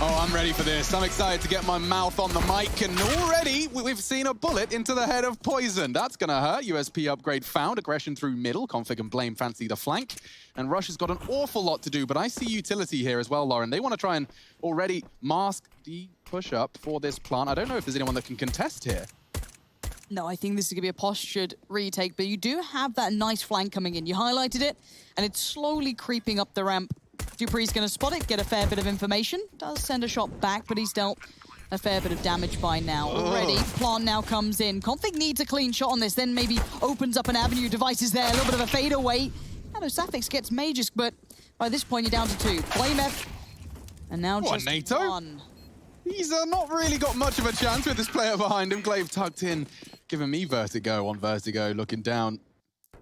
Oh, I'm ready for this. I'm excited to get my mouth on the mic, and already we've seen a bullet into the head of Poison. That's gonna hurt. USP upgrade found. Aggression through middle. Config and Blame fancy the flank. And Rush has got an awful lot to do, but I see utility here as well, Lauren. They want to try and already mask the push-up for this plant. I don't know if there's anyone that can contest here. No, I think this is going to be a postured retake, but you do have that nice flank coming in. You highlighted it, and it's slowly creeping up the ramp. dupree's going to spot it, get a fair bit of information. Does send a shot back, but he's dealt a fair bit of damage by now already. Plant now comes in. Config needs a clean shot on this, then maybe opens up an avenue. Device is there, a little bit of a fade away. I know Safix gets Magus, but by this point you're down to 2. Blame F, and now just NATO? 1. He's not really got much of a chance with this player behind him. Glaive tucked in, giving me vertigo on vertigo, looking down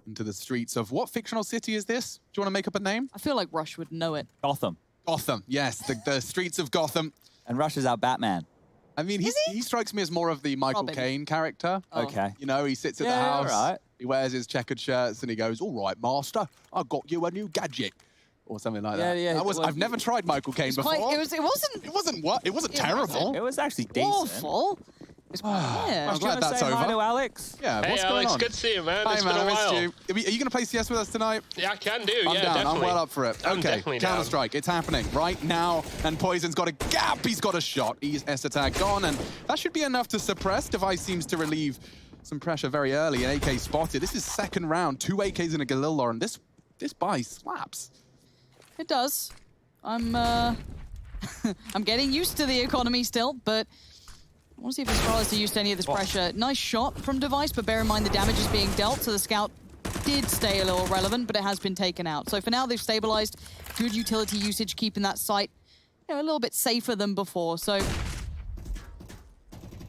into the streets of what fictional city is this? Do you want to make up a name? I feel like Rush would know it. Gotham. Gotham, yes, the streets of Gotham. And Rush is our Batman. I mean, he strikes me as more of the Michael Robin. Caine character. Oh. Okay. You know, he sits at the house, he wears his checkered shirts, and he goes, "All right, master, I got you a new gadget." Or something like that. Yeah. I've never tried Michael Caine before. It wasn't terrible. It was actually decent. Awful. I'm glad that's over. Hi to Alex. Yeah, Hey, what's Alex, going on? good to see you, man. Hi, It's man, been a I missed while. you. Are you going to play CS with us tonight? Yeah, I can do. I'm yeah, down. definitely. I'm well up for it. I'm Okay, definitely down. Counter-Strike. It's happening right now, and Poison's got a gap. He's got a shot. He's S-attack gone, and that should be enough to suppress. Device seems to relieve some pressure very early. An AK spotted. This is second round. 2 AKs and a Galil, Lauren. This buy slaps. It does. I'm getting used to the economy still, but I want to see if Astralis are used to any of this pressure. Nice shot from Device, but bear in mind the damage is being dealt, so the scout did stay a little relevant, but it has been taken out. So for now, they've stabilized. Good utility usage, keeping that site a little bit safer than before. So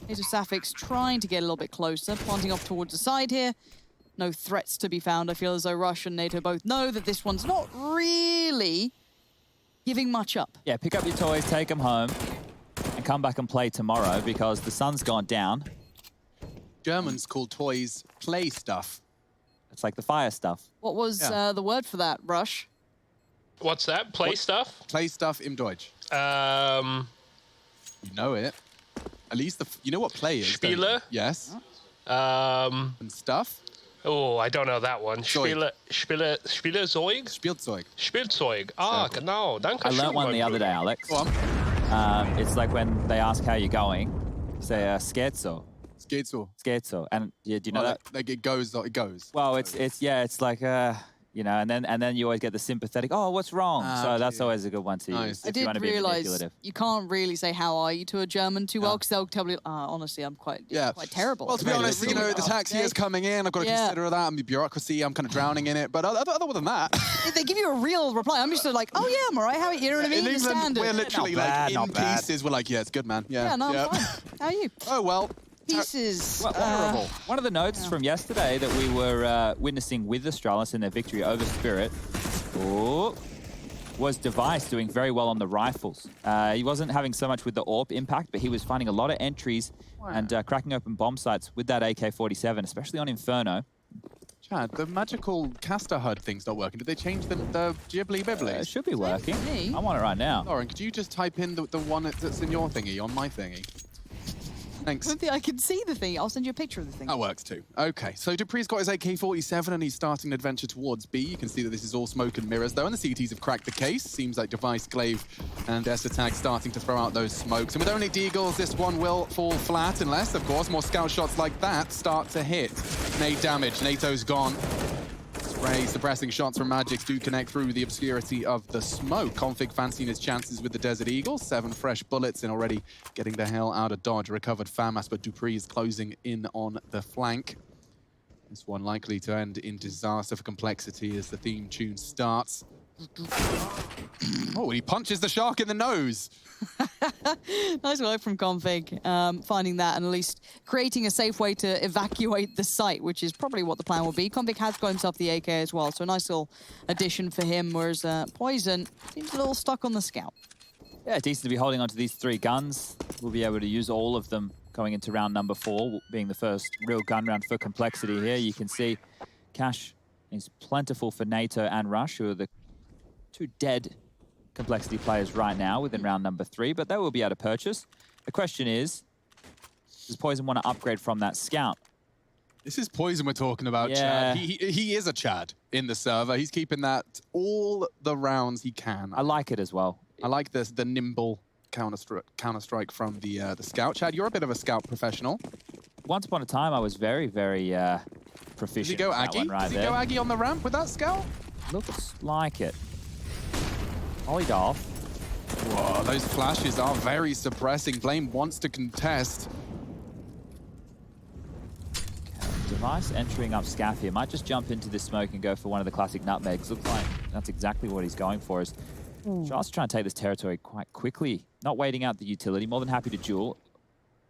here's Safix trying to get a little bit closer, planting off towards the side here. No threats to be found. I feel as though Rush and NATO both know that this one's not really giving much up. Yeah, pick up your toys, take them home, and come back and play tomorrow because the sun's gone down. Germans call toys play stuff. It's like the fire stuff. What was the word for that, Rush? What's that? Play stuff? Play stuff im Deutsch. You know it. At least you know what play is. don't you? Spiele? Yes. And stuff. Oh, I don't know that one. Zeug. Spielezeug? Spielzeug. Spielzeug. Ah, genau. Danke I learnt schön, one mein the other Bruder. day, Alex. Go on. It's like when they ask how you're going, you say scherzo. Scherzo. Scherzo. And yeah, do you know that? Like it goes. It goes. Well, it's like you know, and then you always get the sympathetic. Oh, what's wrong? So that's always a good one to use. I if you want did to be realize manipulative. you can't really say "How are you" to a German too well because they'll tell you. Honestly, I'm quite terrible. Well, to be honest, you know, the tax year's coming in. I've got to consider that and the bureaucracy. I'm kind of drowning in it. But other than that, they give you a real reply. I'm just like, "Oh yeah, I'm alright. How are you?" You know what I mean? in The England, standard. we're literally like in pieces. We're like, yeah, it's good, man. Yeah, no, I'm fine. How are you? Oh well. Pieces. Well, one of the notes from yesterday that we were witnessing with Astralis in their victory over Spirit was Device doing very well on the rifles. He wasn't having so much with the AWP impact, but he was finding a lot of entries and cracking open bomb sites with that AK-47, especially on Inferno. Chad, the magical caster HUD thing's not working. Did they change the Ghibli Bibbly? It should be working. I want it right now. Lauren, could you just type in the one that's in your thingy on my thingy? Thanks. I can see the thing. I'll send you a picture of the thing. That works too. Okay, so dupree's got his AK-47 and he's starting an adventure towards B. You can see that this is all smoke and mirrors though, and the CTs have cracked the case. Seems like Device, Glaive, and S-Attack starting to throw out those smokes. And with only Deagles, this one will fall flat unless, of course, more scout shots like that start to hit. Nade damage. NATO's gone. Spray suppressing shots from Magics do connect through the obscurity of the smoke. Config fancying his chances with the Desert Eagle. 7 fresh bullets and already getting the hell out of dodge. Recovered FAMAS, but dupree is closing in on the flank. This one likely to end in disaster for complexity as the theme tune starts. Oh, he punches the shark in the nose. Nice work from Config, finding that and at least creating a safe way to evacuate the site, which is probably what the plan will be. Config has got himself the AK as well, so a nice little addition for him, whereas Poison seems a little stuck on the scout. Yeah, decent to be holding onto these 3 guns. We'll be able to use all of them going into round number 4, being the first real gun round for complexity here. You can see cash is plentiful for NATO and Rush, who are the 2 dead Complexity players right now within round number 3, but they will be able to purchase. The question is, does Poison want to upgrade from that scout? This is Poison we're talking about, Yeah. Chad. He is a Chad in the server. He's keeping that all the rounds he can. I like it as well. I like this, the nimble counter-strike from the scout. Chad, you're a bit of a scout professional. Once upon a time, I was very, very proficient. Does he go with that Aggie? one right Does he there. go Aggie on the ramp with that scout? Looks like it. Ollied off. Whoa, those flashes are very suppressing. Blame wants to contest. Device entering up Scaff here. Might just jump into this smoke and go for one of the classic nutmegs. Looks like that's exactly what he's going for. Is Charles trying to take this territory quite quickly. Not waiting out the utility. More than happy to duel.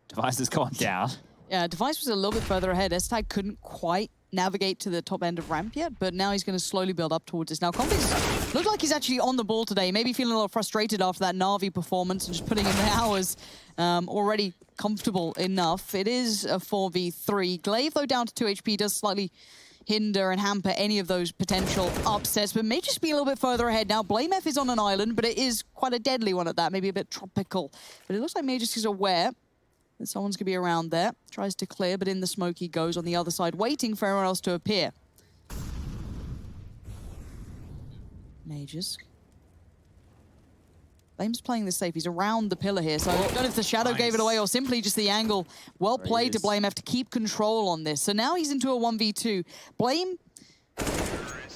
Device has gone down. Yeah, Device was a little bit further ahead. S-Tag couldn't quite navigate to the top end of ramp yet, but now he's going to slowly build up towards this. Now, Config looked like he's actually on the ball today, maybe feeling a little frustrated after that NaVi performance and just putting in the hours. Already comfortable enough. It is a 4v3. Glaive, though, down to 2 HP, does slightly hinder and hamper any of those potential upsets, but may just be a little bit further ahead now. Blame F is on an island, but it is quite a deadly one at that, maybe a bit tropical. But it looks like Majus is aware that someone's going to be around there. Tries to clear, but in the smoke he goes on the other side, waiting for everyone else to appear. Majus. Flame's playing this safe. He's around the pillar here, so I don't know if the shadow gave it away or simply just the angle. Well played to Blame F to keep control on this. So now he's into a 1v2. Blame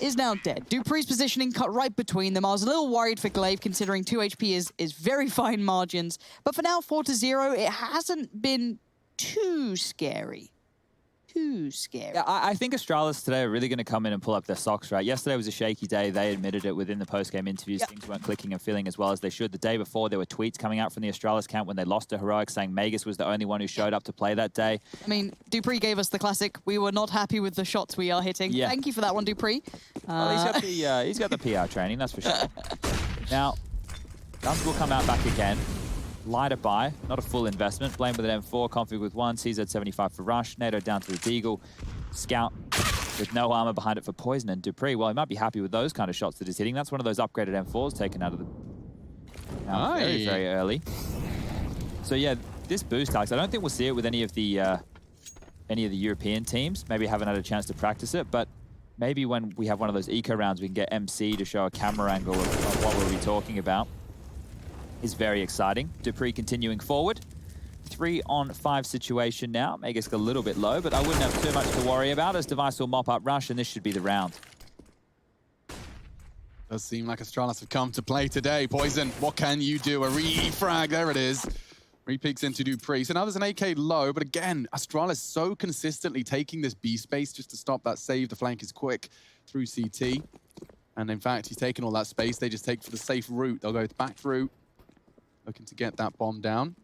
is now dead. Dupree's positioning cut right between them. I was a little worried for Glaive, considering 2 HP is very fine margins. But for now, 4-0, it hasn't been too scary. Too scary. Yeah, I think Astralis today are really going to come in and pull up their socks, right? Yesterday was a shaky day. They admitted it within the post-game interviews. Yep. Things weren't clicking and feeling as well as they should. The day before, there were tweets coming out from the Astralis camp when they lost to Heroic saying Magus was the only one who showed up to play that day. I mean, Dupree gave us the classic, we were not happy with the shots we are hitting. Yeah. Thank you for that one, Dupree. Well, he's got the PR training, that's for sure. Now, guns will come out back again. Lighter buy, not a full investment. Blame with an M4, config with 1, CZ75 for rush, NATO down to the Deagle, Scout with no armor behind it for Poison, and Dupree, well, he might be happy with those kind of shots that he's hitting. That's one of those upgraded M4s taken out of the... very, very early. So yeah, this boost, Alex, I don't think we'll see it with any of the European teams. Maybe haven't had a chance to practice it, but maybe when we have one of those eco rounds, we can get MC to show a camera angle of what we'll be talking about. Is very exciting. Dupree continuing forward. 3-on-5 situation now. Magus a little bit low, but I wouldn't have too much to worry about as Device will mop up rush, and this should be the round. Does seem like Astralis have come to play today. Poison, what can you do? A refrag, there it is. Re-peeks into Dupree. So now there's an AK low, but again, Astralis so consistently taking this B space just to stop that save. The flank is quick through CT. And in fact, he's taken all that space. They just take for the safe route. They'll go back through, looking to get that bomb down.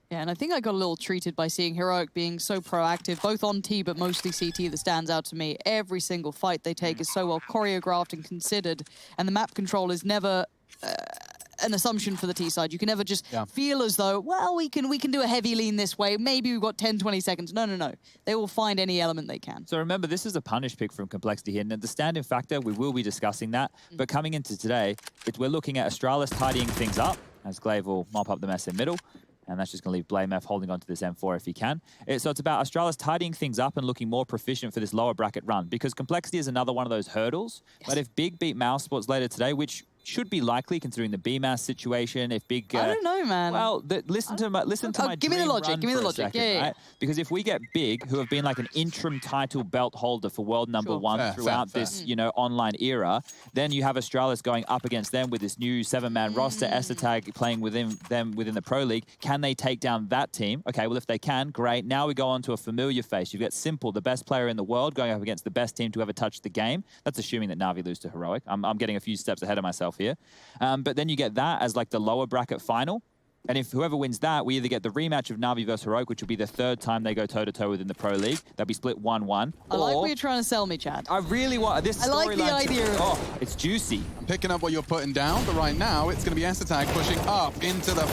Yeah, and I think I got a little treated by seeing Heroic being so proactive, both on T, but mostly CT, that stands out to me. Every single fight they take is so well choreographed and considered, and the map control is never an assumption for the T side. You can never just feel as though, well, we can do a heavy lean this way, maybe we've got 10, 20 seconds. No, no, no. They will find any element they can. So remember, this is a punish pick from Complexity here. And the stand-in factor, we will be discussing that. But coming into today, we're looking at Astralis tidying things up, as Glaive will mop up the mess in middle. And that's just going to leave Blame F holding on to this M4 if he can. So it's about Astralis tidying things up and looking more proficient for this lower bracket run. Because Complexity is another one of those hurdles. Yes. But if Big beat mousesports later today, which should be likely considering the BMAS situation, if Big... I don't know, man. Well, listen to my give me the logic, give me the logic. Second, yeah. Right? Because if we get Big, who have been like an interim title belt holder for world number one throughout this, you know, online era, then you have Astralis going up against them with this new 7-man roster, Esatag playing within them within the Pro League. Can they take down that team? Okay, well, if they can, great. Now we go on to a familiar face. You've got Simple, the best player in the world, going up against the best team to ever touch the game. That's assuming that NaVi lose to Heroic. I'm getting a few steps ahead of myself here. But then you get that as like the lower bracket final. And if whoever wins that, we either get the rematch of NaVi versus Heroic, which will be the 3rd time they go toe-to-toe within the Pro League. They'll be split 1-1. I like what you're trying to sell me, Chad. I really want this. I like the idea. Oh, it's juicy. I'm picking up what you're putting down, but right now it's going to be Esatag pushing up into the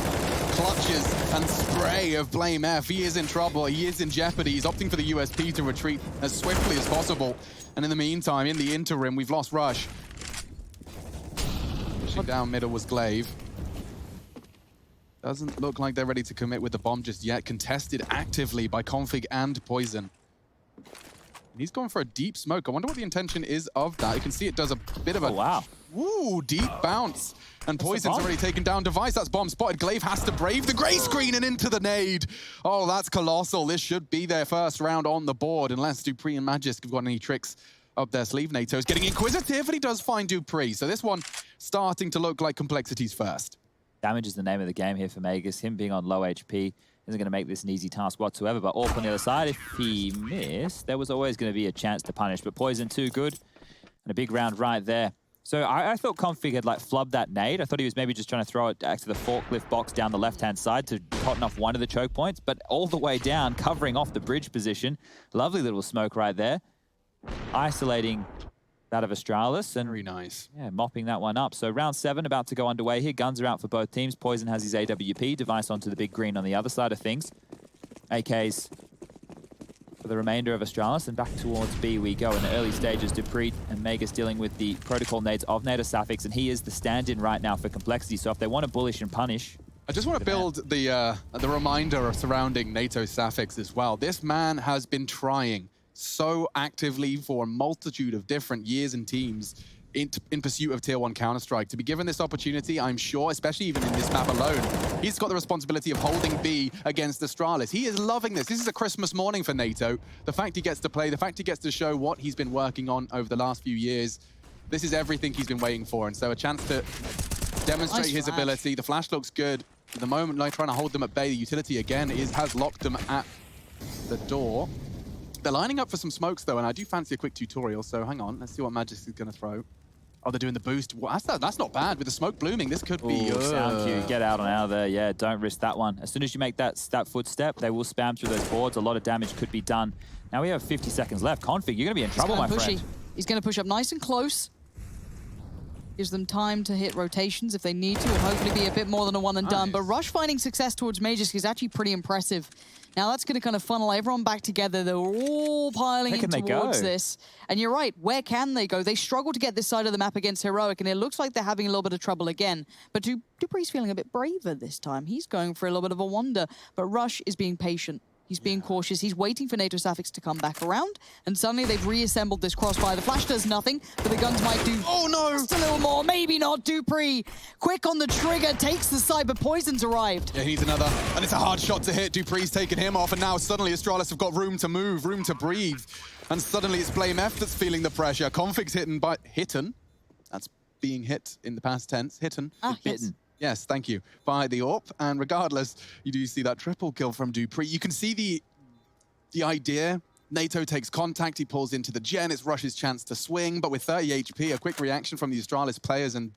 clutches and spray of Blame F. He is in trouble. He is in jeopardy. He's opting for the USP to retreat as swiftly as possible. And in the meantime, in the interim, we've lost Rush. Pushing down middle was Glaive. Doesn't look like they're ready to commit with the bomb just yet. Contested actively by Config and Poison. He's going for a deep smoke. I wonder what the intention is of that. You can see it does a bit of a... Oh, wow. Ooh, deep bounce. And Poison's already taken down Device. That's bomb spotted. Glaive has to brave the gray screen and into the nade. Oh, that's colossal. This should be their first round on the board, unless dupreeh and Magisk have got any tricks up their sleeve. NATO's getting inquisitive, but he does find dupreeh. So this one starting to look like Complexity's first. Damage is the name of the game here for Magus. Him being on low HP isn't going to make this an easy task whatsoever. But AWP on the other side, if he missed, there was always going to be a chance to punish. But Poison too good. And a big round right there. So I thought Config had like flubbed that nade. I thought he was maybe just trying to throw it back to the forklift box down the left-hand side to cotton off one of the choke points. But all the way down, covering off the bridge position. Lovely little smoke right there. Isolating that of Astralis. And very nice. Yeah, mopping that one up. So round 7 about to go underway here. Guns are out for both teams. Poison has his AWP. Device onto the big green on the other side of things. AKs for the remainder of Astralis. And back towards B we go in the early stages. dupreeh and Magus dealing with the protocol nades of NATO Safix. And he is the stand-in right now for Complexity. So if they want to bullish and punish... I just want to build the reminder surrounding NATO Safix as well. This man has been trying so actively for a multitude of different years and teams in pursuit of Tier 1 Counter-Strike. To be given this opportunity, I'm sure, especially even in this map alone, he's got the responsibility of holding B against Astralis. He is loving this. This is a Christmas morning for NATO. The fact he gets to play, the fact he gets to show what he's been working on over the last few years, this is everything he's been waiting for. And so a chance to demonstrate his ability. The flash looks good. At the moment, like trying to hold them at bay, the utility again has locked them at the door. They're lining up for some smokes, though, and I do fancy a quick tutorial, so hang on. Let's see what Magisk is going to throw. Oh, they're doing the boost. Well, that's not bad. With the smoke blooming, this could be... sound cue. Get out of there. Yeah, don't risk that one. As soon as you make that footstep, they will spam through those boards. A lot of damage could be done. Now we have 50 seconds left. Config, you're going to be in trouble, my friend. He's going to push up nice and close. Gives them time to hit rotations if they need to, and hopefully be a bit more than a one and done. But Rush finding success towards Magisk is actually pretty impressive. Now that's going to kind of funnel everyone back together. They're all piling in towards this. And you're right, where can they go? They struggle to get this side of the map against Heroic, and it looks like they're having a little bit of trouble again. But dupreeh's feeling a bit braver this time. He's going for a little bit of a wander, but Rush is being patient. He's being cautious. He's waiting for NATO Safix to come back around, and suddenly they've reassembled this crossfire. The flash does nothing, but the guns might do just a little more. Maybe not. dupreeh, quick on the trigger, takes the side, but Poison's arrived. Yeah, he's another, and it's a hard shot to hit. dupreeh's taken him off, and now suddenly Astralis have got room to move, room to breathe, and suddenly it's Blame F that's feeling the pressure. Config's hitten. That's being hit in the past tense. Hitten. Yes. Yes, thank you. By the AWP, and regardless, you do see that triple kill from dupreeh. You can see the idea. NATO takes contact, he pulls into the gen, it's Rush's chance to swing, but with 30 HP, a quick reaction from the Astralis players, and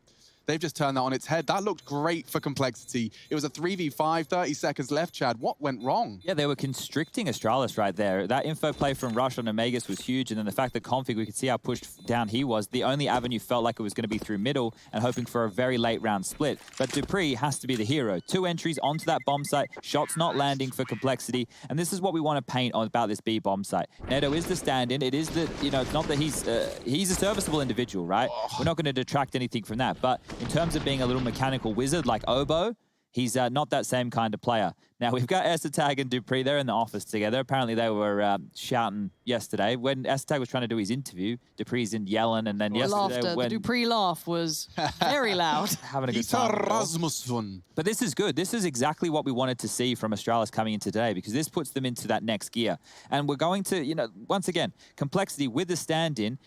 they've just turned that on its head. That looked great for Complexity. It was a 3v5, 30 seconds left, Chad. What went wrong? Yeah, they were constricting Astralis right there. That info play from Rush on Magus was huge, and then the fact that Config, we could see how pushed down he was. The only avenue felt like it was going to be through middle and hoping for a very late round split. But dupreeh has to be the hero. 2 entries onto that bomb site, shots not landing for Complexity, and this is what we want to paint on about this B bomb site. NATO is the stand-in. It is the, it's not that he's a serviceable individual, right? We're not going to detract anything from that, but in terms of being a little mechanical wizard like Oboe, he's not that same kind of player. Now, we've got Esatag and dupreeh. They're in the office together. Apparently, they were shouting yesterday. When Esatag was trying to do his interview, dupreeh's in yelling, and then yesterday... The dupreeh laugh was very loud. Having a good time. But this is good. This is exactly what we wanted to see from Astralis coming in today, because this puts them into that next gear. And we're going to, once again, Complexity with the stand-in,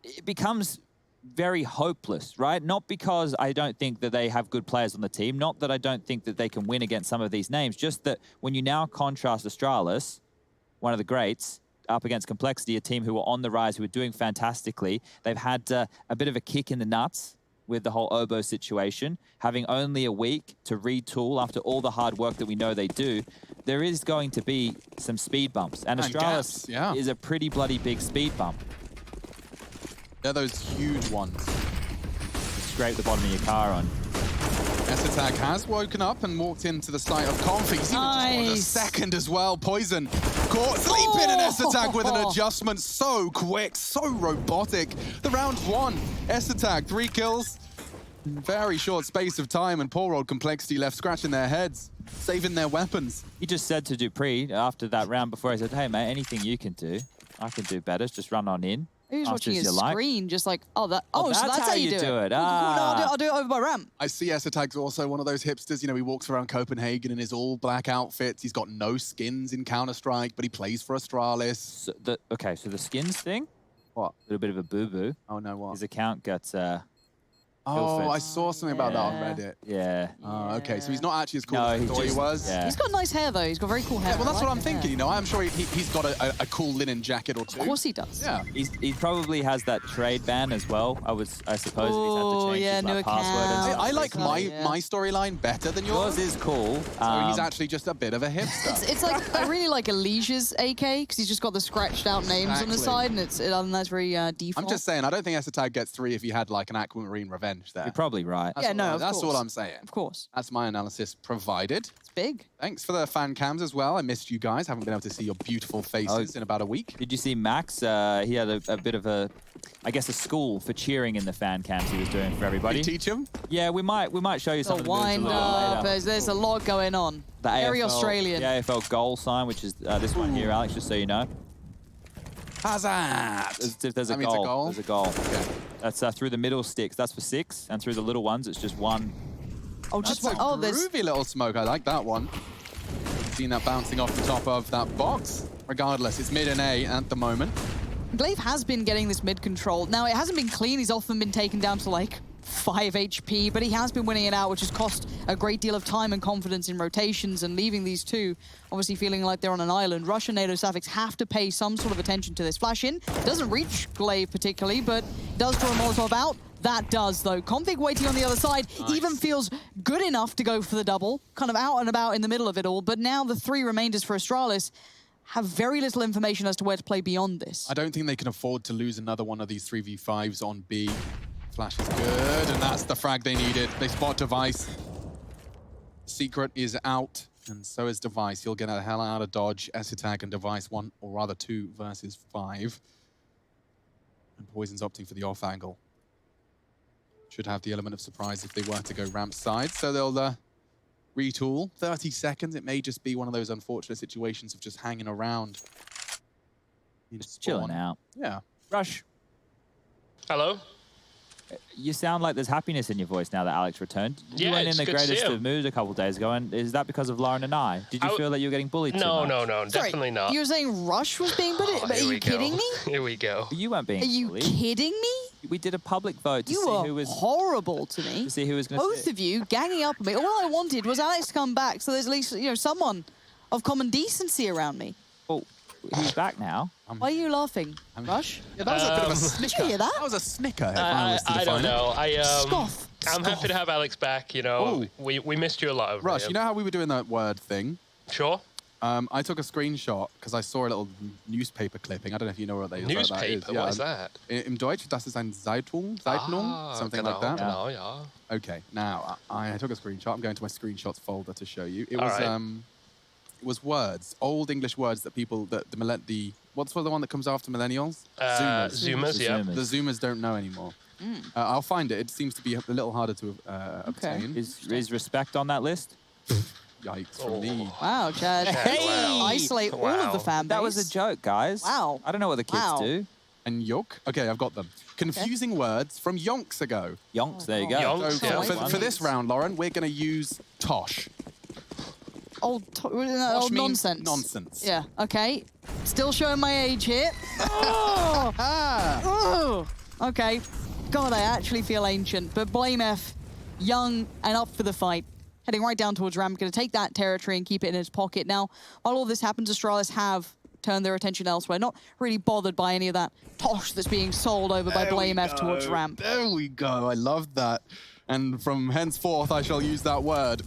it becomes very hopeless, right? Not because I don't think that they have good players on the team, not that I don't think that they can win against some of these names, just that when you now contrast Astralis, one of the greats, up against Complexity, a team who are on the rise, who are doing fantastically, they've had a bit of a kick in the nuts with the whole Oboe situation, having only a week to retool after all the hard work that we know they do. There is going to be some speed bumps, and Astralis is a pretty bloody big speed bump. They're those huge ones. Scrape the bottom of your car on. Esatag has woken up and walked into the site of Config. He's even just a second as well. Poison caught sleeping, and Esatag with an adjustment so quick, so robotic. The round 1, Esatag, 3 kills. Very short space of time, and poor old Complexity left scratching their heads, saving their weapons. He just said to Dupree after that round before, he said, hey, mate, anything you can do, I can do better. Just run on in. He was watching as his you like. screen, just like, so that's how you do it. Cool, no, Ah. I'll do it over my ramp. I see Esatag's also one of those hipsters. You know, he walks around Copenhagen in his all-black outfits. He's got no skins in Counter-Strike, but he plays for Astralis. So so the skins thing, What? a little bit of a boo-boo. Oh, no, what? His account got... Oh, Ilford. I saw something about that on Yeah. Reddit. Yeah. Oh, okay, so he's not actually as cool No, as I he thought he just- was. yeah. He's got nice hair, though. He's got very cool hair. Yeah, well, that's I what like I'm the hair. thinking. You know, I'm sure he's got a cool linen jacket or two. Of course he does. Yeah. He probably has that trade ban as well, I suppose, if he's had Oh, to change yeah, his new like, password and account. stuff. I like Yeah. my storyline better than yours. Yours is cool. So he's actually just a bit of a hipster. It's like, I really like Alicia's AK, because he's just got the scratched out names on the Exactly. side, and that's very default. I'm just saying, I don't think Esatag gets 3 if he had like an Aquamarine Revenge there. You're probably right. Yeah, no, of That's course. all I'm saying. Of course. That's my analysis provided. It's big. Thanks for the fan cams as well. I missed you guys. Haven't been able to see your beautiful faces in about a week. Did you see Max? He had a bit of a, I guess, a school for cheering in the fan cams he was doing for everybody. Did you teach him? Yeah, we might show you some The of the moves a wind little up. later. There's a lot going on. The Very AFL Australian. The AFL goal sign, which is this one here, Alex, just so you know. Hazard. If there's a That means a goal, goal? there's a goal. Okay. That's through the middle sticks. That's for 6, and through the little ones, it's just 1. Oh, just That's a one. Oh, there's. groovy little smoke. I like that one. Seen that bouncing off the top of that box. Regardless, it's mid and A at the moment. Glaive has been getting this mid control. Now, it hasn't been clean. He's often been taken down to like 5 HP, but he has been winning it out, which has cost a great deal of time and confidence in rotations and leaving these two obviously feeling like they're on an island. Rush and NATO Safix have to pay some sort of attention to this. Flash in. Doesn't reach Glaive particularly, but does draw a Molotov out. That does, though. Config waiting on the other side. Nice. Even feels good enough to go for the double. Kind of out and about in the middle of it all. But now the 3 remainders for Astralis have very little information as to where to play beyond this. I don't think they can afford to lose another one of these 3v5s on B. Flash is good, and that's the frag they needed. They spot Device. Secret is out, and so is Device. He'll get the hell out of dodge. Esatag and Device 1, or rather 2 versus 5. And Poison's opting for the off angle. Should have the element of surprise if they were to go ramp side. So they'll retool. 30 seconds. It may just be one of those unfortunate situations of just hanging around. Just chilling out. Yeah. Rush, Hello? you sound like there's happiness in your voice now that Alex returned. You Yeah, went in it's the good to see greatest him. of moods a couple of days ago, and is that because of Lauren and I? Did you feel that you were getting bullied too No, much? no, Sorry, definitely not. You were saying Rush was being bullied? Oh, But are here you we go. kidding me? Here we go. You weren't being Are you bullied. kidding me? We did a public vote to You see were who was horrible to me. to see who was going to Both of you ganging up on me. All I wanted was Alex to come back, so there's at least someone of common decency around me. Well, he's back now. Why are you laughing, Rush? Yeah, that was a bit of a Did snicker. you hear that? That was a snicker, if I was to I define don't know. Scoff. I'm happy to have Alex back. You know, we missed you a lot. it. Rush, you know how we were doing that word thing? Sure. I took a screenshot because I saw a little newspaper clipping. I don't know if you know what that is. Newspaper. What is that? Im Deutsch, das ist ein Zeitung, something like that. Genau, ja. Okay, now I took a screenshot. I'm going to my screenshots folder to show you. It All was right. it was words, old English words that people the what's the one that comes after millennials? Zoomers, yeah. Zoomers. The Zoomers don't know anymore. I'll find it. It seems to be a little harder to obtain. Is respect on that list? Yikes from me. Wow, Chad. Wow. Isolate all of the Wow. fan base. That was a joke, guys. Wow. I don't know what the kids Wow. do. And yolk? Okay, I've got them. Confusing words from yonks ago. Yonks, there you go. Yonks. So Yeah. for this round, Lauren, we're going to use tosh. Old Tosh means nonsense. nonsense. Yeah, okay. Still showing my age here. Oh! Oh! Okay. God, I actually feel ancient. But Blame F, young and up for the fight. Heading right down towards Ram, going to take that territory and keep it in his pocket. Now, while all this happens, Astralis have turned their attention elsewhere. Not really bothered by any of that tosh that's being sold over by Blame F towards Ramp. There we go. I love that. And from henceforth, I shall use that word.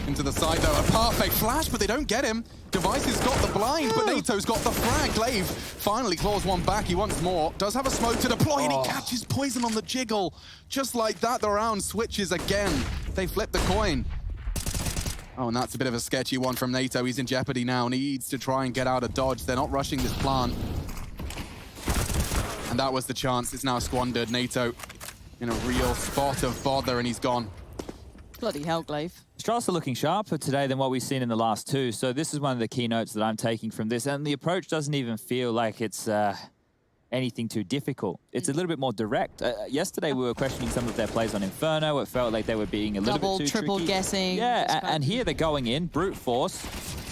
Into the side, though. A perfect flash, but they don't get him. Device has got the blind, but NATO's got the frag. Glaive finally claws one back. He wants more. Does have a smoke to deploy, and he catches Poison on the jiggle. Just like that, the round switches again. They flip the coin. Oh, and that's a bit of a sketchy one from NATO. He's in jeopardy now. Needs to try and get out of dodge. They're not rushing this plant. And that was the chance. It's now squandered. NATO in a real spot of bother, and he's gone. Bloody hell, Glaive. Astralis are looking sharper today than what we've seen in the last two. So this is one of the keynotes that I'm taking from this. And the approach doesn't even feel like it's anything too difficult. It's a little bit more direct. Yesterday, we were questioning some of their plays on Inferno. It felt like they were being a little bit too triple tricky. guessing. Yeah, and here they're going in, brute force,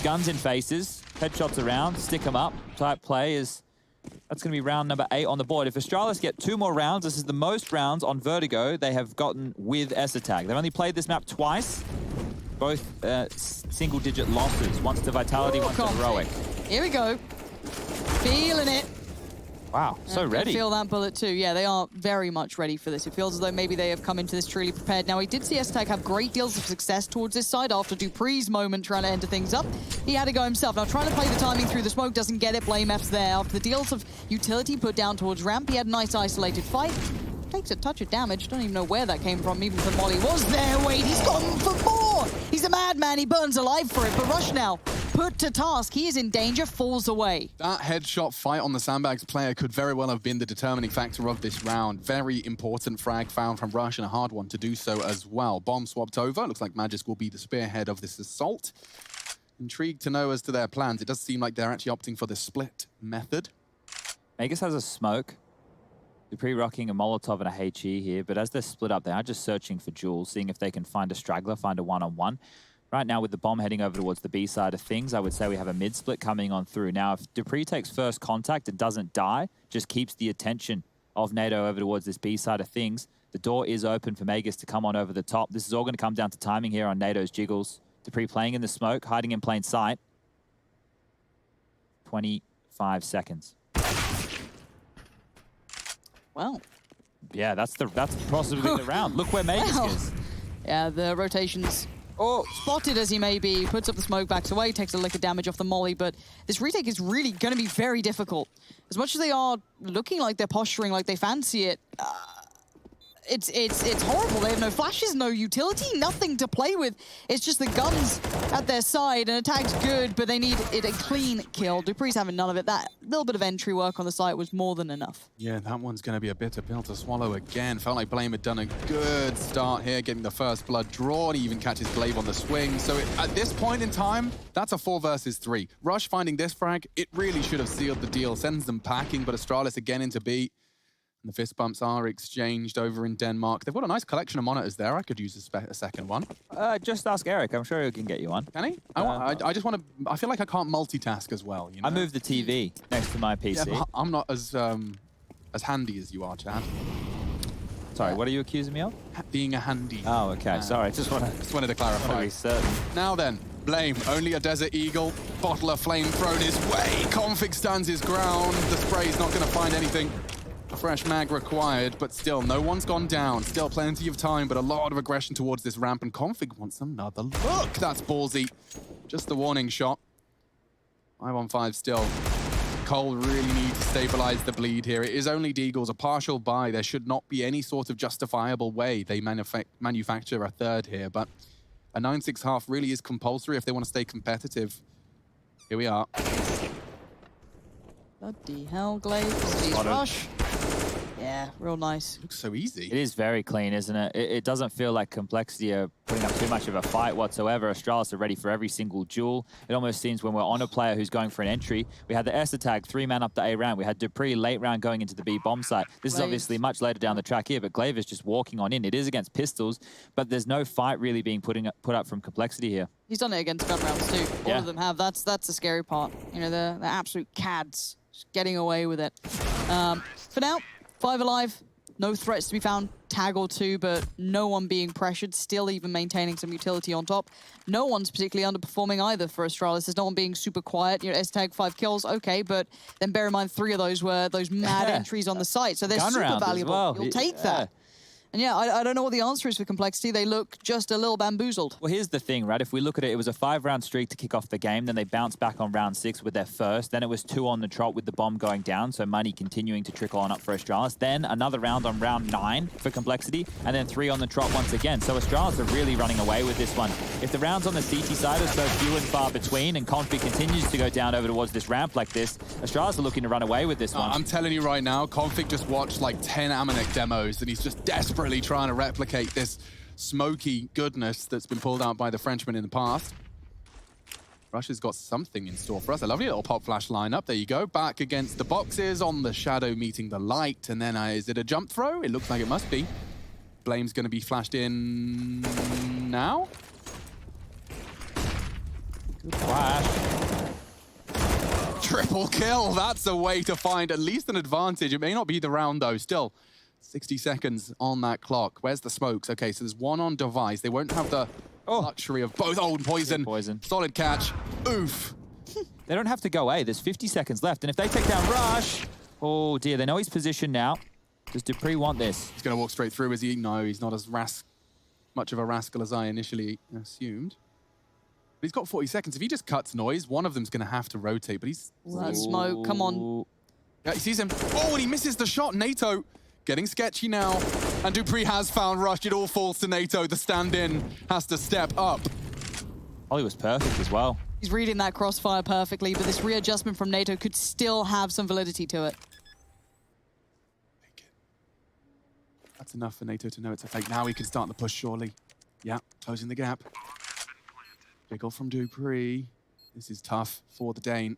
guns in faces, headshots around, stick them up type play is... That's going to be round number 8 on the board. If Astralis get 2 more rounds, this is the most rounds on Vertigo they have gotten with ESL. They've only played this map twice, both single-digit losses. Once to Vitality, once to Heroic. Here we go. Feeling it. Wow, so ready. I feel that bullet too. Yeah, they are very much ready for this. It feels as though maybe they have come into this truly prepared. Now, we did see ESL have great deals of success towards this side after dupree's moment trying to enter things up. He had to go himself. Now, trying to play the timing through the smoke, doesn't get it. Blame F's there. After the deals of utility put down towards ramp, he had a nice isolated fight. Takes a touch of damage. Don't even know where that came from. Even for Molly was there. Wait, he's gone for more. He's a madman. He burns alive for it. But Rush now put to task. He is in danger, falls away. That headshot fight on the Sandbags player could very well have been the determining factor of this round. Very important frag found from Rush, and a hard one to do so as well. Bomb swapped over. Looks like Magisk will be the spearhead of this assault. Intrigued to know as to their plans. It does seem like they're actually opting for the split method. Magus has a smoke. dupreeh rocking a Molotov and a HE here, but as they're split up, they are just searching for Jules, seeing if they can find a straggler, find a one-on-one. Right now, with the bomb heading over towards the B side of things, I would say we have a mid-split coming on through. Now, if dupreeh takes first contact and doesn't die, just keeps the attention of NATO over towards this B side of things, the door is open for Magus to come on over the top. This is all going to come down to timing here on NATO's jiggles. dupreeh playing in the smoke, hiding in plain sight. 25 seconds. Well. Yeah, that's possibly the round. Look where Magus is. Yeah, the rotations... Oh, spotted as he may be, puts up the smoke, backs away, takes a lick of damage off the molly, but this retake is really going to be very difficult. As much as they are looking like they're posturing like they fancy it, it's horrible. They have no flashes, no utility, nothing to play with. It's just the guns at their side, and attack's good, but they need it a clean kill. dupreeh's having none of it. That little bit of entry work on the site was more than enough. Yeah, that one's going to be a bitter pill to swallow again. Felt like Blame had done a good start here, getting the first blood drawn. He even catches Glaive on the swing. So at this point in time, that's a 4 versus 3. Rush finding this frag, it really should have sealed the deal. Sends them packing, but Astralis again into B. And the fist bumps are exchanged over in Denmark. They've got a nice collection of monitors there. I could use a second one. just ask Eric. I'm sure he can get you one. Can he? I just want to... I feel like I can't multitask as well, you know? I moved the TV next to my PC. Yeah, but I'm not as handy as you are, Chad. Sorry, what are you accusing me of? Being a handy. Oh, okay. Sorry, just wanted to clarify. Be certain. Now then, Blame, only a Desert Eagle. Bottle of flame thrown his way. Config stands his ground. The spray's not going to find anything. Fresh mag required, but still, no one's gone down. Still plenty of time, but a lot of aggression towards this ramp, and Config wants another look. That's ballsy. Just the warning shot. 5-on-5 still. Cole really needs to stabilize the bleed here. It is only Deagles, a partial buy. There should not be any sort of justifiable way they manufacture a third here, but a 9-6 half really is compulsory if they want to stay competitive. Here we are. Bloody hell, Glaive. Rush. Yeah, real nice. Looks so easy. It is very clean, isn't it? It doesn't feel like Complexity are putting up too much of a fight whatsoever. Astralis are ready for every single duel. It almost seems when we're on a player who's going for an entry, we had the ESL tag 3-man up the A round. We had dupreeh late round going into the B bomb site. This is obviously much later down the track here, but Glaive is just walking on in. It is against pistols, but there's no fight really being put up from Complexity here. He's done it against gun rounds too. All of them have. That's the scary part. You know, they're absolute cads. Just getting away with it. For now, 5 alive. No threats to be found, tag or 2, but no one being pressured, still even maintaining some utility on top. No one's particularly underperforming either for Astralis. There's no one being super quiet. You know, S-tag 5 kills, okay, but then bear in mind 3 of those were those mad entries on the site, so they're super valuable. Well. You'll take that. And yeah, I don't know what the answer is for Complexity. They look just a little bamboozled. Well, here's the thing, right? If we look at it, it was a 5-round streak to kick off the game. Then they bounced back on round 6 with their first. Then it was 2 on the trot with the bomb going down. So money continuing to trickle on up for Astralis. Then another round on round 9 for Complexity. And then 3 on the trot once again. So Astralis are really running away with this one. If the rounds on the CT side are so few and far between and Config continues to go down over towards this ramp like this, Astralis are looking to run away with this one. I'm telling you right now, Config just watched like 10 Amanek demos and he's just desperately trying to replicate this smoky goodness that's been pulled out by the Frenchman in the past. Russia's got something in store for us. A lovely little pop flash lineup. There you go. Back against the boxes on the shadow meeting the light. And then is it a jump throw? It looks like it must be. Blame's going to be flashed in now. Good flash. Triple kill. That's a way to find at least an advantage. It may not be the round though. Still 60 seconds on that clock. Where's the smokes? Okay, so there's one on device. They won't have the luxury of both. Oh, and poison. Poison. Solid catch. Oof. They don't have to go A. There's 50 seconds left. And if they take down Rush, oh dear, they know his position now. Does dupreeh want this? He's going to walk straight through, is he? No, he's not as much of a rascal as I initially assumed. But he's got 40 seconds. If he just cuts noise, one of them's going to have to rotate, but he's... That smoke, come on. Yeah, he sees him. Oh, and he misses the shot. NATO getting sketchy now. And dupreeh has found Rush. It all falls to NATO. The stand-in has to step up. Ollie was perfect as well. He's reading that crossfire perfectly, but this readjustment from NATO could still have some validity to it. That's enough for NATO to know it's a fake. Now he can start the push, surely. Yeah, closing the gap. Jiggle from dupreeh. This is tough for the Dane.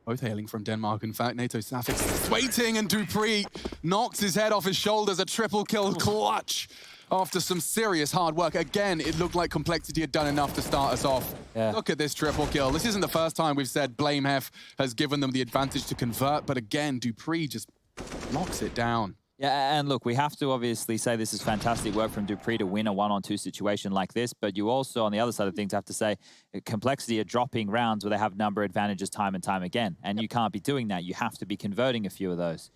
Both hailing from Denmark, in fact. NATO Safix waiting, and dupreeh knocks his head off his shoulders. A triple kill clutch after some serious hard work. Again, it looked like Complexity had done enough to start us off. Yeah. Look at this triple kill. This isn't the first time we've said Blamehef has given them the advantage to convert, but again, dupreeh just locks it down. Yeah, and look, we have to obviously say this is fantastic work from dupreeh to win a 1-on-2 situation like this, but you also, on the other side of things, have to say Complexity are dropping rounds where they have number advantages time and time again, and you can't be doing that. You have to be converting a few of those.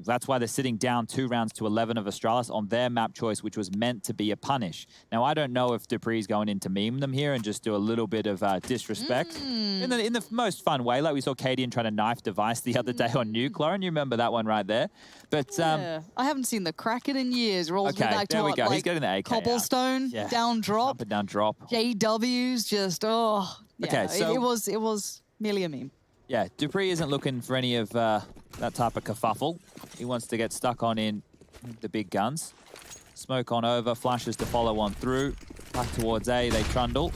That's why they're sitting down 2 rounds to 11 of Astralis on their map choice, which was meant to be a punish. Now, I don't know if dupreeh's going in to meme them here and just do a little bit of disrespect in the most fun way, like we saw Cadian trying to knife device the other day on Nuke. Lauren, you remember that one right there? But yeah. I haven't seen the Kraken in years. Rolls okay, me back there to we go. Like, he's getting the AK cobblestone, yeah. down drop. Up and down drop. JWs, just, yeah, okay, so it was merely a meme. Yeah, dupreeh isn't looking for any of that type of kerfuffle. He wants to get stuck on in the big guns. Smoke on over, flashes to follow on through. Back towards A, they trundle.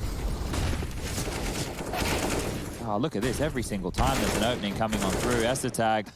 Oh, look at this. Every single time there's an opening coming on through. Tag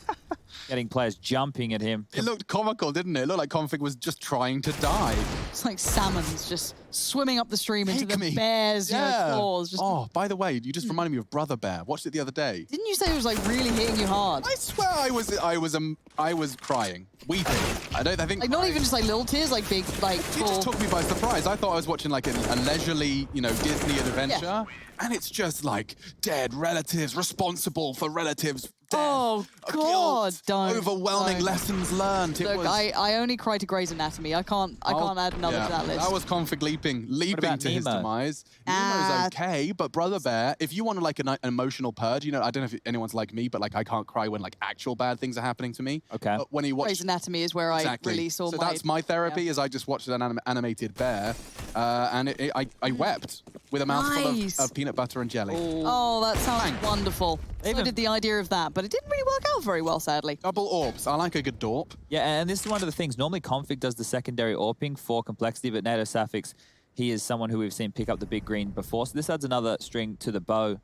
getting players jumping at him. It looked comical, didn't it? It looked like Config was just trying to die. It's like salmons just swimming up the stream into the bears' claws. Just... Oh, by the way, you just reminded me of Brother Bear. Watched it the other day. Didn't you say it was like really hitting you hard? I swear I was crying, weeping. I think like not even just like little tears, like big, like. It just took me by surprise. I thought I was watching like a leisurely, Disney adventure, and it's just like dead relatives, responsible for relatives. Death, oh God! Guilt, overwhelming lessons learned. Look, I only cry to Grey's Anatomy. I can't add another to that list. That was Config leaping to his demise. Nemo's okay, but Brother Bear, if you want like an emotional purge, I don't know if anyone's like me, but like I can't cry when like actual bad things are happening to me. Okay. But when you watch Grey's Anatomy is where I really saw so that's my therapy. Is I just watched an animated bear, and I wept with a mouthful of peanut butter and jelly. Oh, that sounds wonderful. So did the idea of that, but it didn't really work out very well, sadly. Double orbs. I like a good dorp. Yeah, and this is one of the things. Normally, Config does the secondary orping for Complexity, but NATO Safix, he is someone who we've seen pick up the big green before. So this adds another string to the bow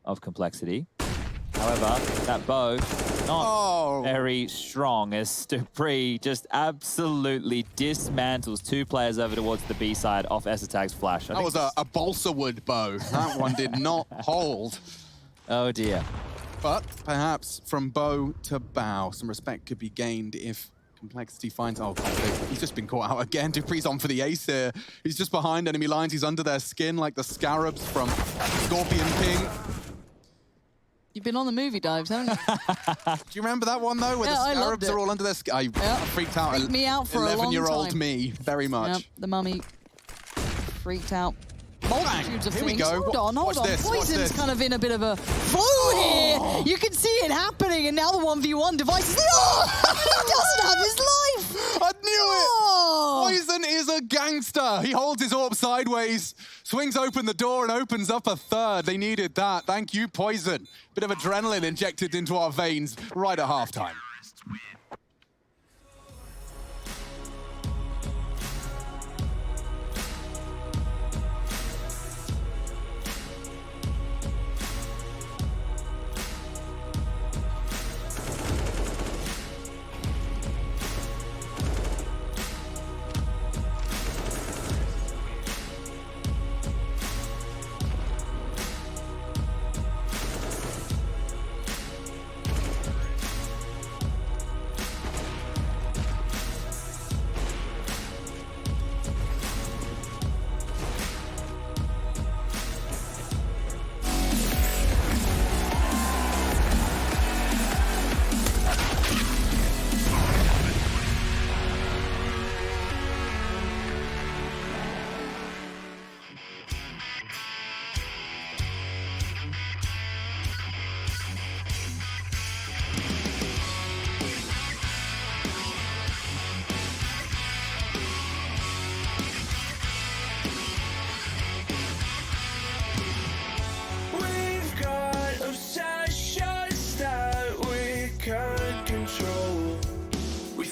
of Complexity. However, that bow not very strong as dupreeh just absolutely dismantles 2 players over towards the B side off Tag's flash. That was a balsa wood bow. That one did not hold. Oh dear. But perhaps from bow to bow, some respect could be gained if Complexity finds... Oh, he's just been caught out again. dupreeh's on for the ace here. He's just behind enemy lines. He's under their skin like the scarabs from Scorpion King. You've been on the movie dives, haven't you? Do you remember that one, though, where Yeah, the I loved scarabs it. are all under their skin? I freaked out. Freaked me out for a long 11-year-old time. me, very much. Yep, the mummy freaked out. Multitudes of Here we things. go. Hold on. Watch this, watch Poison's this. kind of in a bit of a flow here. You can see it happening, and now the 1v1 device is... Oh! He doesn't have his life! I knew it! Oh! Poison is a gangster. He holds his orb sideways, swings open the door and opens up a third. They needed that. Thank you, Poison. Bit of adrenaline injected into our veins right at halftime.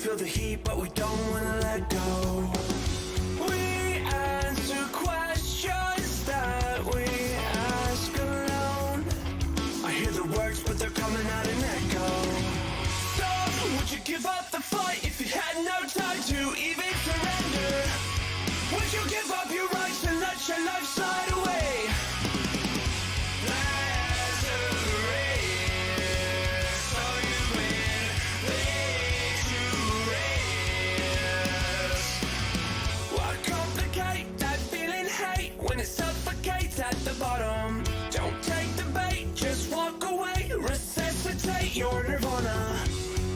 The heat, but we don't wanna let go. We answer questions that we ask alone. I hear the words, but they're coming out in echo. So, would you give up the fight if you had no time to even surrender? Would you give up your rights and let your life slide away? At the bottom, don't take the bait, just walk away, resuscitate your nirvana.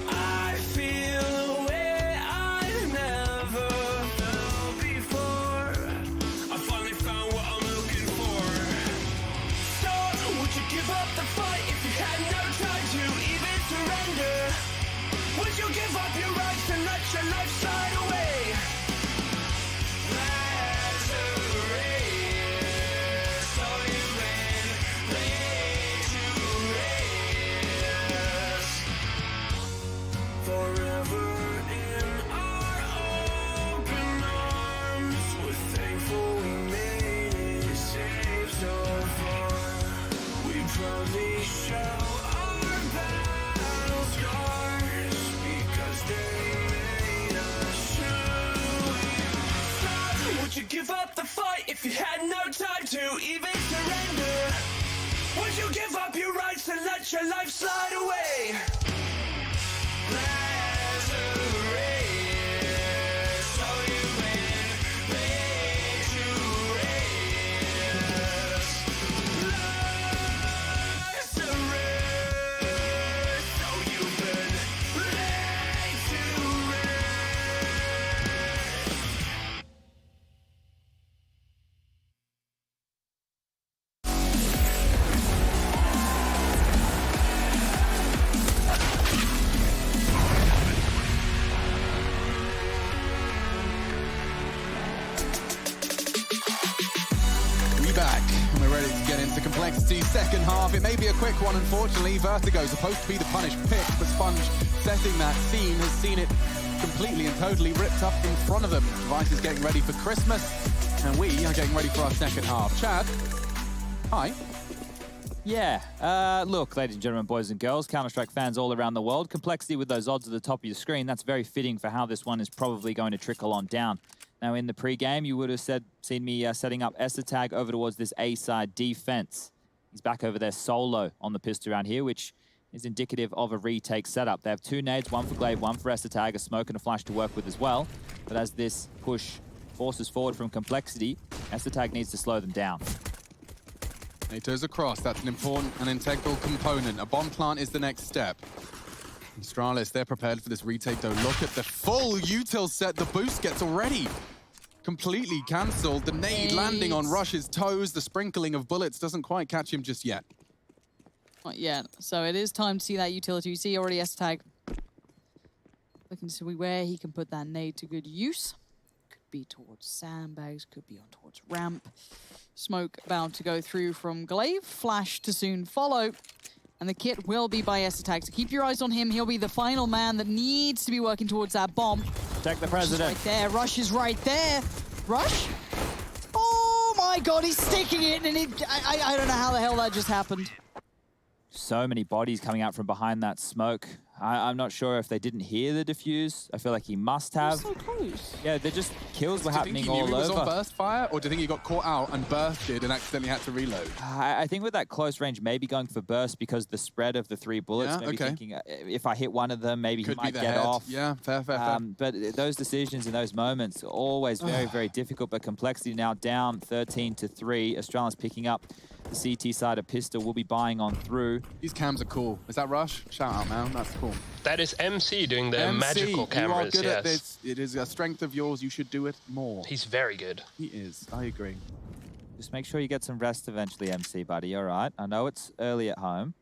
I feel a way I've never felt before. I finally found what I'm looking for. So, would you give up the fight if you had no time to even surrender? Would you give up your rights and let your life slide away? Give up the fight if you had no time to even surrender. Would you give up your rights and let your life slide away? Second half, it may be a quick one, unfortunately. Vertigo supposed to be the punished pick, but Sponge setting that scene has seen it completely and totally ripped up in front of them. Device is getting ready for Christmas, and we are getting ready for our second half. Chad, hi. Yeah, look, ladies and gentlemen, boys and girls, Counter-Strike fans all around the world, complexity with those odds at the top of your screen, that's very fitting for how this one is probably going to trickle on down. Now, in the pre-game, you would have seen me setting up Tag over towards this A-side defense. He's back over there solo on the pistol around here, which is indicative of a retake setup. They have two nades, one for Glaive, one for Tag, a smoke and a flash to work with as well. But as this push forces forward from complexity, Tag needs to slow them down. NATO's across. That's an important and integral component. A bomb plant is the next step. Astralis, they're prepared for this retake, though. Look at the full util set. The boost gets already completely cancelled. The nade landing on Rush's toes. The sprinkling of bullets doesn't quite catch him just yet. Not yet. So it is time to see that utility. You see already S-Tag looking to see where he can put that nade to good use. Could be towards sandbags, could be on towards ramp. Smoke about to go through from Glaive. Flash to soon follow. And the kit will be by S-Tag. So keep your eyes on him. He'll be the final man that needs to be working towards that bomb. Protect the president. Right there. Rush is right there. Rush? Oh my god, he's sticking it, and I don't know how the hell that just happened. So many bodies coming out from behind that smoke. I'm not sure if they didn't hear the defuse. I feel like he must have. So close. Yeah, they're just kills were happening all Do you think he knew he was over. on burst fire, or do you think he got caught out and bursted and accidentally had to reload? I think with that close range, maybe going for burst because the spread of the 3 bullets. Yeah, maybe thinking if I hit one of them, maybe Could he might be the get head. off. Yeah, fair. But those decisions in those moments always very, very difficult. But complexity now down 13-3. Astralis picking up the CT side of pistol. Will be buying on through. These cams are cool. Is that Rush? Shout out, man. That's cool. That is MC doing the MC, magical cameras. You are good yes. at this. It is a strength of yours. You should do it more. He's very good. He is. I agree. Just make sure you get some rest eventually, MC, buddy. All right. I know it's early at home.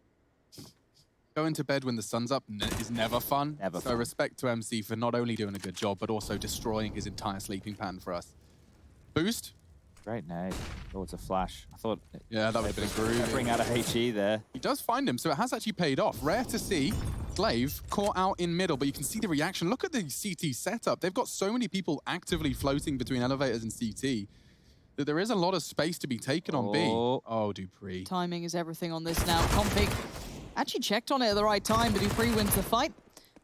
Going to bed when the sun's up is never fun. Never so fun. respect to MC for not only doing a good job, but also destroying his entire sleeping pattern for us. Boost. Great nade. Oh, it's a flash. I thought. Yeah, that would have been groovy. Bring out a HE there. He does find him, so it has actually paid off. Rare to see. Glaive caught out in middle, but you can see the reaction. Look at the CT setup. They've got so many people actively floating between elevators and CT that there is a lot of space to be taken on B. Oh, Dupree. Timing is everything on this now. Config actually checked on it at the right time, but Dupree wins the fight.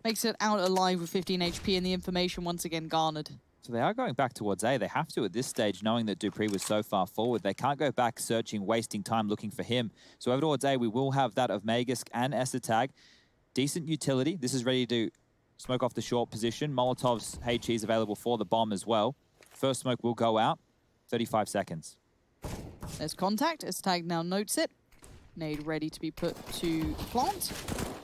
Makes it out alive with 15 HP and the information once again garnered. So they are going back towards A. They have to at this stage, knowing that Dupree was so far forward. They can't go back searching, wasting time looking for him. So over towards A, we will have that of Magisk and S-Tag. Decent utility. This is ready to smoke off the short position. Molotov's HE is available for the bomb as well. First smoke will go out. 35 seconds. There's contact. S-Tag now notes it. Nade ready to be put to plant,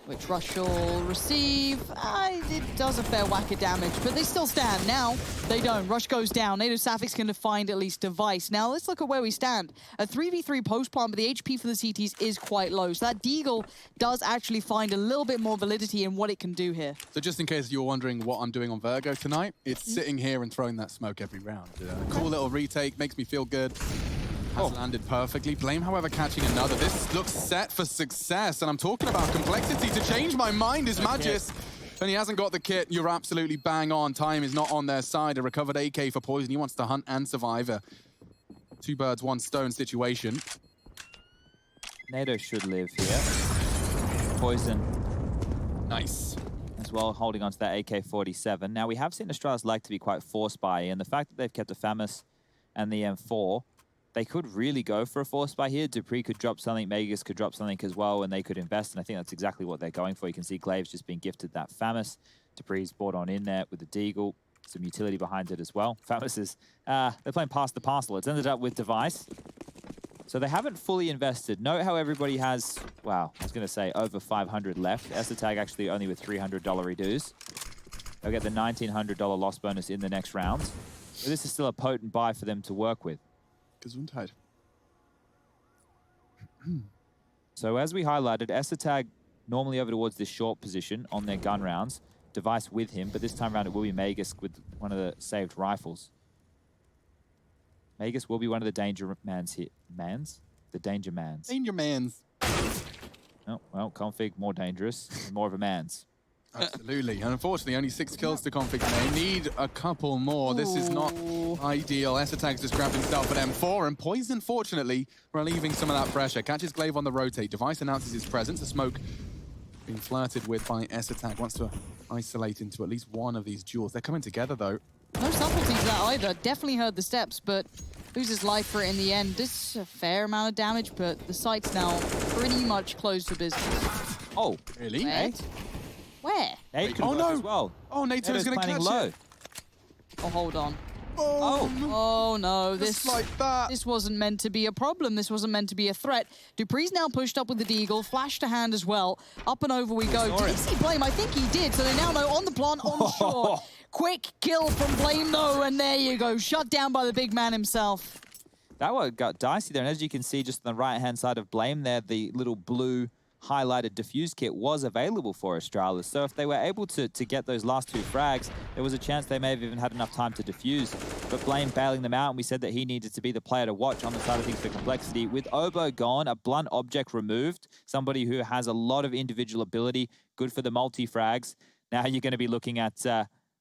which Rush will receive. It does a fair whack of damage, but they still stand. Now, they don't. Rush goes down. NATO Saffic's going to find at least device. Now, let's look at where we stand. A 3v3 post-plant, but the HP for the CTs is quite low. So that Deagle does actually find a little bit more validity in what it can do here. So just in case you're wondering what I'm doing on Virgo tonight, it's sitting here and throwing that smoke every round. Cool little retake, makes me feel good. Has landed perfectly. Blame, however, catching another. This looks set for success, and I'm talking about complexity. To change my mind is Magis, and he hasn't got the kit. You're absolutely bang on. Time is not on their side. A recovered AK for Poison. He wants to hunt and survive a 2 birds, 1 stone situation. NATO should live here. Poison. Nice. As well, holding on to that AK-47. Now, we have seen Astralis like to be quite force buy, and the fact that they've kept a FAMAS and the M4, they could really go for a force buy here. Dupree could drop something, Magisk could drop something as well, and they could invest, and I think that's exactly what they're going for. You can see Glaive's just been gifted that FAMAS. Dupree's brought on in there with the Deagle, some utility behind it as well. FAMAS is, they're playing past the parcel. It's ended up with device. So they haven't fully invested. Note how everybody has, wow, I was going to say over 500 left. S-Tag actually only with $300 reduce. They'll get the $1,900 loss bonus in the next round. But this is still a potent buy for them to work with. Gesundheit. So as we highlighted, S-Tag normally over towards this short position on their gun rounds. Device with him, but this time around it will be Magisk with one of the saved rifles. Magisk will be one of the danger mans here. The danger mans. Danger mans. Oh, well, config more dangerous, more of a man's. Absolutely. And unfortunately, only 6 kills to config. They need a couple more. This is not ideal. S-Tag's just grabbed himself an M4, and Poison, fortunately, relieving some of that pressure. Catches Glaive on the rotate. Device announces his presence. A smoke being flirted with by S-Tag. Wants to isolate into at least one of these duels. They're coming together, though. No subtleties to that either. Definitely heard the steps, but loses life for it in the end. This is a fair amount of damage, but the site's now pretty much closed for business. Oh, Really? Where? Nate could Oh, work no. as well. Oh, NATO's going to catch low. it. Oh, hold on. Oh no, Just like that. this wasn't meant to be a problem. This wasn't meant to be a threat. dupree's now pushed up with the deagle, flash to hand as well. Up and over we go. Did he see Blame? I think he did. So they now know on the plant, on shore. Quick kill from Blame though, and there you go. Shut down by the big man himself. That one got dicey there, and as you can see just on the right-hand side of Blame there, the little blue highlighted diffuse kit was available for Astralis. So if they were able to get those last 2 frags, there was a chance they may have even had enough time to defuse. But Blame bailing them out, and we said that he needed to be the player to watch on the side of things for Complexity. With Obo gone, a blunt object removed, somebody who has a lot of individual ability, good for the multi-frags. Now you're going to be looking at,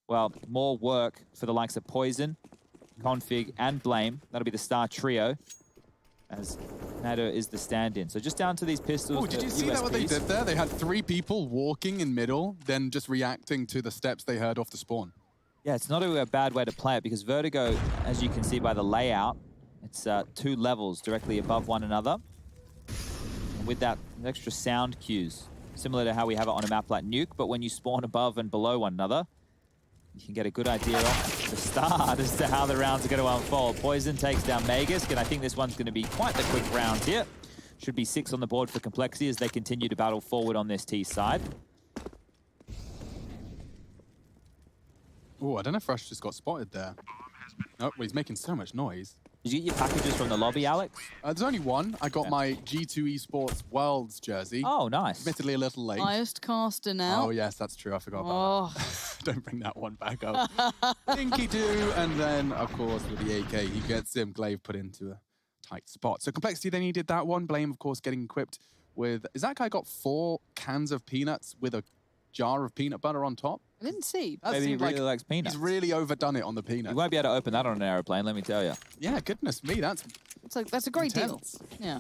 well, more work for the likes of Poison, Config, and Blame. That'll be the star trio, as Nato is the stand-in. So just down to these pistols. Oh, did you see that what they did there? They had 3 people walking in middle, then just reacting to the steps they heard off the spawn. Yeah, it's not a bad way to play it, because Vertigo, as you can see by the layout, it's 2 levels directly above one another. And with that, extra sound cues, similar to how we have it on a map like Nuke, but when you spawn above and below one another, you can get a good idea off the start as to how the rounds are going to unfold. Poison takes down Magisk, and I think this one's going to be quite the quick round here. Should be 6 on the board for Complexity as they continue to battle forward on this T side. Oh, I don't know if Rush just got spotted there. Oh, well, he's making so much noise. Did you get your packages from the lobby, Alex? There's only one. I got my G2 Esports Worlds jersey. Oh, nice. Admittedly a little late. Highest caster now. Oh, yes, that's true. I forgot about that. Don't bring that one back up. Inky do, and then, of course, with the AK, he gets him. Glaive put into a tight spot. So Complexity, they needed that one. Blame, of course, getting equipped with... Is that guy got 4 cans of peanuts with a jar of peanut butter on top? I didn't see. That Maybe he seemed really like likes peanuts. He's really overdone it on the peanuts. You won't be able to open that on an aeroplane, let me tell you. Yeah, goodness me, that's That's a great intense. deal. Yeah.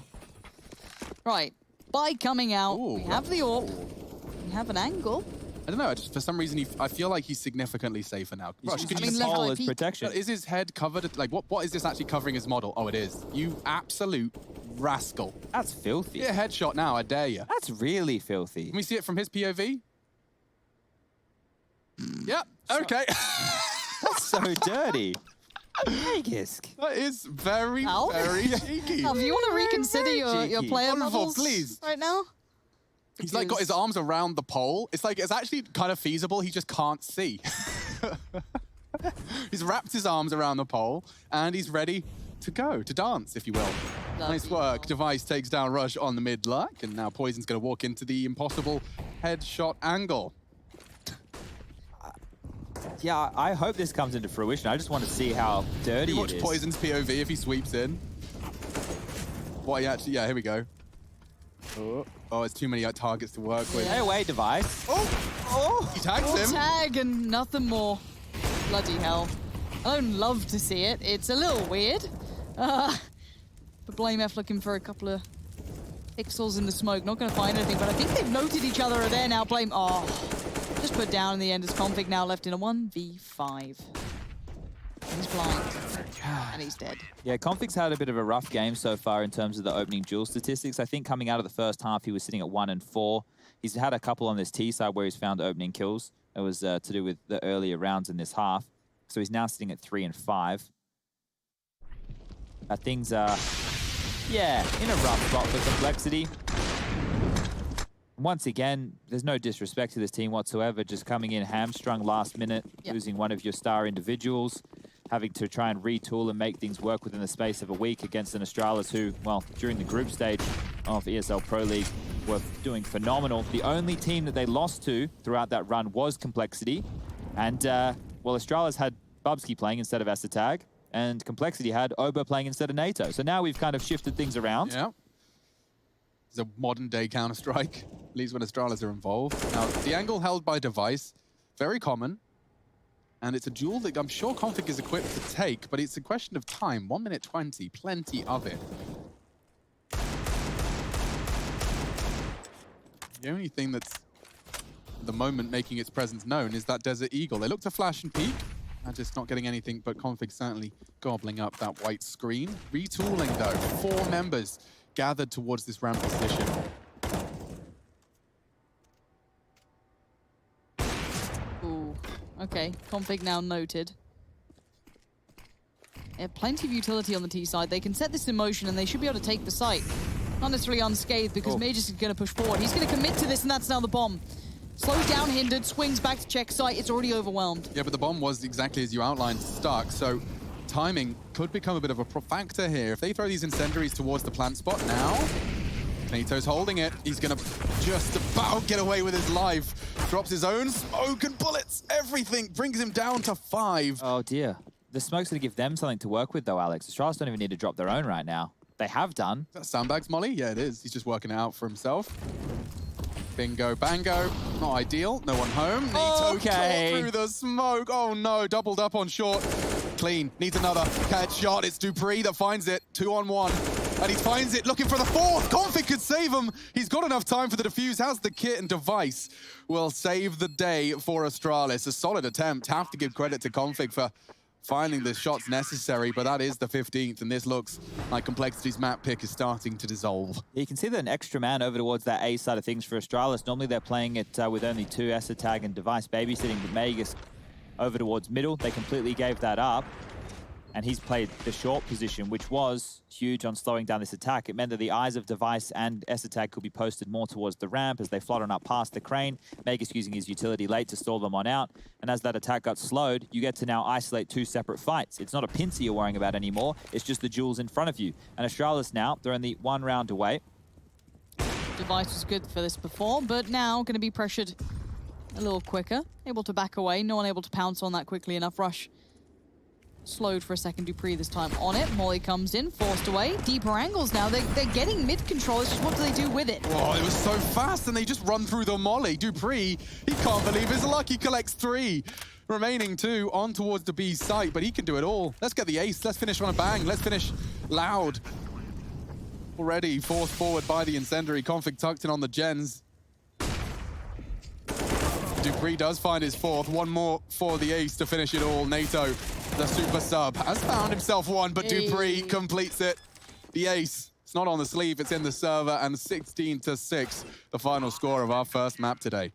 Right. By coming out, Ooh. we have the AWP. We have an angle. I don't know, for some reason, I feel like he's significantly safer now. Rush, could I you mean, just... left Pole eye as peek. protection. Is his head covered? Like, what is this actually covering his model? Oh, it is. You absolute rascal. That's filthy. Get a headshot now, I dare you. That's really filthy. Can we see it from his POV? Yep. Okay. That's so dirty. Magisk. That is very, Ow. very cheeky. Now, if you want to reconsider your cheeky. player Wonderful, models please. right now, He's like got his arms around the pole. It's like, it's actually kind of feasible. He just can't see. He's wrapped his arms around the pole and he's ready to go, to dance, if you will. Nice work. Device takes down Rush on the mid luck, and now Poison's going to walk into the impossible headshot angle. Yeah, I hope this comes into fruition. I just want to see how dirty You it watch is. Poison's POV if he sweeps in. What he actually, yeah, here we go. Oh, it's too many targets to work with. Stay away, Device. He tags Full him. tag and nothing more. Bloody hell. I don't love to see it. It's a little weird. But Blame F looking for a couple of pixels in the smoke. Not going to find anything, but I think they've noted each other there now. Blame, oh, just put down in the end as Config now left in a 1v5. He's blind. And he's dead. Yeah, Config's had a bit of a rough game so far in terms of the opening duel statistics. I think coming out of the first half, he was sitting at 1 and 4. He's had a couple on this T side where he's found opening kills. It was to do with the earlier rounds in this half. So he's now sitting at 3 and 5. Things are, yeah, in a rough spot for Complexity. Once again, there's no disrespect to this team whatsoever. Just coming in hamstrung last minute, losing one of your star individuals, having to try and retool and make things work within the space of a week against an Astralis who, well, during the group stage of ESL Pro League were doing phenomenal. The only team that they lost to throughout that run was Complexity. And, well, Astralis had Bubsky playing instead of Asatag, and Complexity had Oba playing instead of NATO. So now we've kind of shifted things around. Yeah. It's a modern-day Counter-Strike, at least when Astralis are involved. Now, the angle held by Device, very common. And it's a duel that I'm sure Config is equipped to take, but it's a question of time. 1 minute 20, plenty of it. The only thing that's, at the moment, making its presence known is that Desert Eagle. They look to flash and peek, and just not getting anything, but Config certainly gobbling up that white screen. Retooling, though. 4 members gathered towards this ramp position. Ooh, okay. Config now noted. They have plenty of utility on the T side. They can set this in motion and they should be able to take the site. Not necessarily unscathed because Magus is going to push forward. He's going to commit to this, and that's now the bomb. Slowed down, hindered, swings back to check site. It's already overwhelmed. Yeah, but the bomb was exactly as you outlined, stuck. So timing could become a bit of a factor here. If they throw these incendiaries towards the plant spot now, NATO's holding it. He's going to just about get away with his life. Drops his own smoke and bullets. Everything brings him down to 5. Oh, dear. The smoke's going to give them something to work with, though, Alex. Astralis don't even need to drop their own right now. They have done. Is that sandbags, Molly? Yeah, it is. He's just working it out for himself. Bingo, bango. Not ideal. No one home. Nito caught through the smoke. Oh, no. Doubled up on short. Clean. Needs another headshot. It's dupreeh that finds it. 2-on-1. And he finds it, looking for the 4th. Config could save him. He's got enough time for the defuse. How's the kit and device? Will save the day for Astralis. A solid attempt. Have to give credit to Config for finding the shots necessary, but that is the 15th, and this looks like Complexity's map pick is starting to dissolve. You can see that an extra man over towards that A side of things for Astralis. Normally they're playing it with only 2 ESL tag and device babysitting, but Magus over towards middle. They completely gave that up, and he's played the short position, which was huge on slowing down this attack. It meant that the eyes of device and ESL tag could be posted more towards the ramp as they float on up past the crane. Magus using his utility late to stall them on out. And as that attack got slowed, you get to now isolate 2 separate fights. It's not a pincer you're worrying about anymore. It's just the jewels in front of you. And Astralis now, they're only 1 round away. Device was good for this before, but now going to be pressured a little quicker. Able to back away. No one able to pounce on that quickly enough. Rush slowed for a second. dupreeh this time on it. Molly comes in, forced away. Deeper angles now. They're getting mid control. It's just what do they do with it? Oh, it was so fast, and they just run through the molly. dupreeh, he can't believe his luck. He collects 3. Remaining 2 on towards the B site, but he can do it all. Let's get the ace. Let's finish on a bang. Let's finish loud. Already forced forward by the incendiary. Config tucked in on the gens. dupreeh does find his 4th. One more for the ace to finish it all. NATO, the super sub, has found himself one, but dupreeh completes it. The ace, it's not on the sleeve, it's in the server, and 16-6, the final score of our first map today.